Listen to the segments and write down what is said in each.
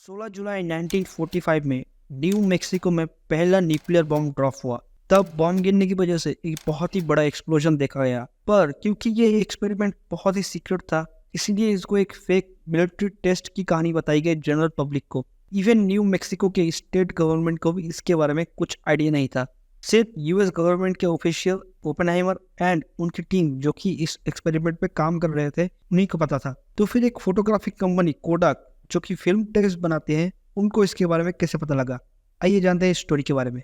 16 जुलाई 1945 में new Mexico में पहला न्यूक्लियर बॉम्ब ड्रॉप हुआ। तब बॉम्ब गिरने की वजह से एक बहुत ही बड़ा एक्सप्लोजन देखा गया, पर क्योंकि ये एक्सपेरिमेंट बहुत ही सीक्रेट था, इसलिए इसको एक फेक मिलिट्री टेस्ट की कहानी बताई गई जनरल पब्लिक को। इवन न्यू मेक्सिको के स्टेट गवर्नमेंट को भी इसके बारे में कुछ आइडिया नहीं था। सिर्फ यूएस गवर्नमेंट के ऑफिशियल ओपेनहाइमर एंड उनकी टीम जो कि इस एक्सपेरिमेंट पे काम कर रहे थे, उन्हीं को पता था। तो फिर एक फोटोग्राफिक कंपनी कोडाक जो कि फिल्म टेक्स्ट बनाते हैं, उनको इसके बारे में कैसे पता लगा? आइए जानते हैं इस स्टोरी के बारे में।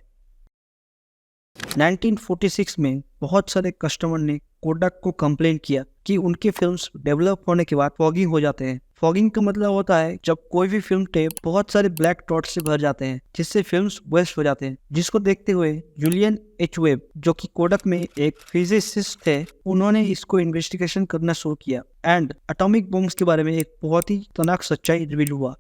1946 में बहुत सारे कस्टमर ने कोडाक को कंप्लेन किया कि उनके फिल्म्स डेवलप होने के बाद फॉगिंग हो जाते हैं। फॉगिंग का मतलब होता है जब कोई भी फिल्म टेप बहुत सारे ब्लैक डॉट से भर जाते हैं, जिससे फिल्म्स वेस्ट हो जाते हैं। जिसको देखते हुए जुलियन एच वेब जो कि कोडाक में एक फिजिसिस्ट थे, उन्होंने इसको इन्वेस्टिगेशन करना शुरू किया एंड एटॉमिक बॉम्ब्स के बारे में एक बहुत ही खतरनाक सच्चाई रिवील हुआ।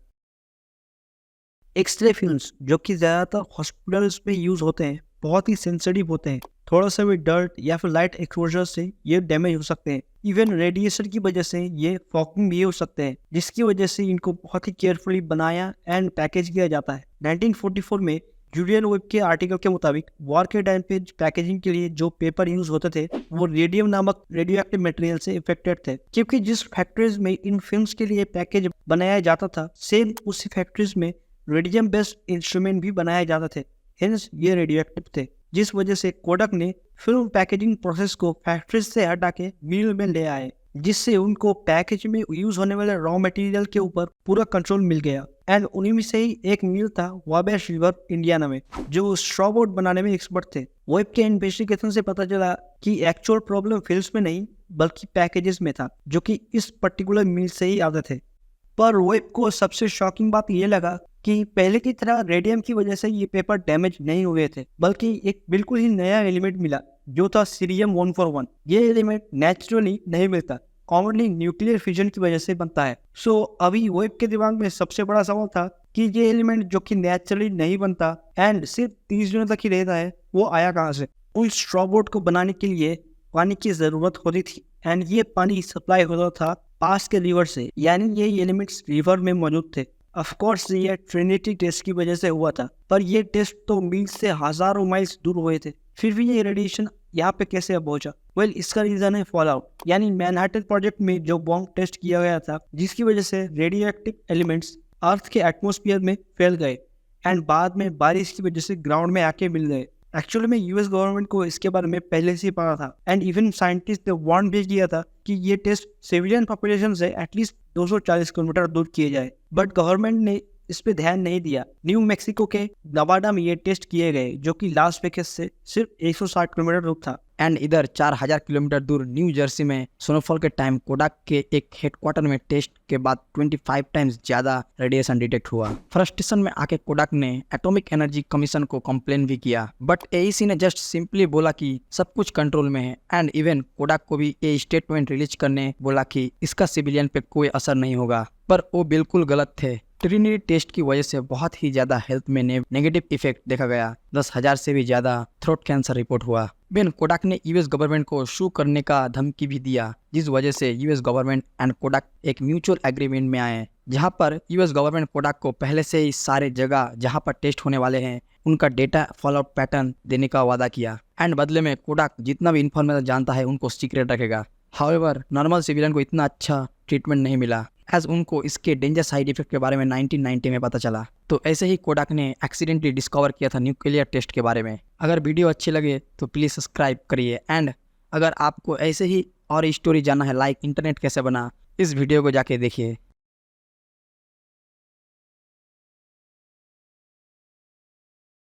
एक्सरे फिल्म्स जो कि ज्यादातर हॉस्पिटल्स में यूज होते हैं, बहुत ही सेंसिटिव होते हैं। थोड़ा सा भी डर्ट या फिर लाइट एक्सपोजर से ये डैमेज हो सकते हैं। इवन रेडिएशन की वजह से ये फॉगिंग भी हो सकते हैं, जिसकी वजह से इनको बहुत ही केयरफुली बनाया एंड पैकेज किया जाता है। 1944 में जुलियन वेब के आर्टिकल के मुताबिक वॉर के टाइम पे पैकेजिंग के लिए जो पेपर यूज होते थे, वो रेडियम नामक रेडियो एक्टिव मटेरियल से इफेक्टेड थे। क्योंकि जिस फैक्ट्रीज में इन फिल्म्स के लिए पैकेज बनाया जाता था, सेम उसी फैक्ट्रीज में रेडियम बेस्ड इंस्ट्रूमेंट भी बनाए जाते थे, हेंस ये रेडियो एक्टिव थे। जिस वजह से कोडाक ने फिल्म पैकेजिंग प्रोसेस को फैक्ट्रीज से हटा के मिल में ले आए, जिससे उनको पैकेज में यूज होने वाले रॉ मटेरियल के ऊपर पूरा कंट्रोल मिल गया। एंड उन्हीं में से ही एक मिल था वाबेश रिवर इंडियाना में, जो स्ट्रॉ बोर्ड बनाने में एक्सपर्ट थे। वेब के इन्वेस्टिगेशन से पता चला कि एक्चुअल प्रॉब्लम फिल्म्स में नहीं बल्कि पैकेजेस में था, जो कि इस पर्टिकुलर मिल से ही आते थे। पर वेब को सबसे शॉकिंग बात ये लगा कि पहले की तरह रेडियम की वजह से ये पेपर डैमेज नहीं हुए थे, बल्कि एक बिल्कुल ही नया एलिमेंट मिला जो था सीरियम 141। ये एलिमेंट नेचुरली नहीं मिलता, कॉमनली न्यूक्लियर फिजन की वजह से बनता है। सो अभी वेब के दिमाग में सबसे बड़ा सवाल था कि ये एलिमेंट जो कि नेचुरली नहीं बनता एंड सिर्फ 30 दिनों तक ही रहता है, वो आया कहाँ से? उन स्ट्रॉ बोर्ड को बनाने के लिए पानी की जरूरत होती थी एंड ये पानी सप्लाई होता था पास के रिवर से, यानी ये एलिमेंट्स रिवर में मौजूद थे। ऑफ कोर्स ये ट्रिनिटी टेस्ट की वजह से हुआ था, पर ये टेस्ट तो मील से हजारों माइल्स दूर हुए थे। फिर भी ये रेडिएशन यहाँ पे कैसे पहुंचा? वेल, इसका रीजन है फॉलआउट, यानी मैनहट्टन प्रोजेक्ट में जो बॉम्ब टेस्ट किया गया था, जिसकी वजह से रेडियो एक्टिव एलिमेंट्स अर्थ के एटमॉस्फेयर में फैल गए एंड बाद में बारिश की वजह से ग्राउंड में आके मिल गए। एक्चुअली में यूएस गवर्नमेंट को इसके बारे में पहले से ही पता था एंड इवन साइंटिस्ट ने वार्न भी किया था कि ये टेस्ट सिविलियन पॉपुलेशन से एटलीस्ट 240 किलोमीटर दूर किए जाए, बट गवर्नमेंट ने इस पे ध्यान नहीं दिया। न्यू मेक्सिको के नवाडा में ये टेस्ट किए गए, जो कि लास वेगास से सिर्फ 160 किलोमीटर दूर था। एंड इधर 4000 किलोमीटर दूर न्यू जर्सी में स्नोफॉल के टाइम कोडाक के एक हेडक्वार्टर में टेस्ट के बाद 25 टाइम्स ज्यादा रेडिएशन डिटेक्ट हुआ। फ्रस्ट्रेशन में आके कोडाक ने एटॉमिक एनर्जी कमीशन को कंप्लेन भी किया, बट एईसी ने जस्ट सिंपली बोला कि सब कुछ कंट्रोल में है। एंड इवन कोडाक को भी ये स्टेटमेंट रिलीज करने बोला कि इसका सिविलियन पे कोई असर नहीं होगा, पर वो बिल्कुल गलत थे। ट्रिनिटी टेस्ट की वजह से बहुत ही ज्यादा हेल्थ में नेगेटिव इफेक्ट देखा गया। 10,000 से भी ज्यादा थ्रोट कैंसर रिपोर्ट हुआ। बेन कोडाक ने यूएस गवर्नमेंट को शू करने का धमकी भी दिया, जिस वजह से यूएस गवर्नमेंट एंड कोडाक एक म्यूचुअल एग्रीमेंट में आए, जहां पर यूएस गवर्नमेंट कोडाक को पहले से ही सारे जगह जहां पर टेस्ट होने वाले हैं उनका डेटा फॉलोअप पैटर्न देने का वादा किया। एंड बदले में कोडाक जितना भी इन्फॉर्मेशन जानता है उनको सीक्रेट रखेगा। हाउएवर नॉर्मल सिविलियन को इतना अच्छा ट्रीटमेंट नहीं मिला, एज उनको इसके डेंजर साइड इफेक्ट के बारे में 1990 में पता चला। तो ऐसे ही कोडाक ने एक्सीडेंटली डिस्कवर किया था न्यूक्लियर टेस्ट के बारे में। अगर वीडियो अच्छी लगे तो प्लीज़ सब्सक्राइब करिए। एंड अगर आपको ऐसे ही और स्टोरी जानना है लाइक इंटरनेट कैसे बना, इस वीडियो को जाके देखिए।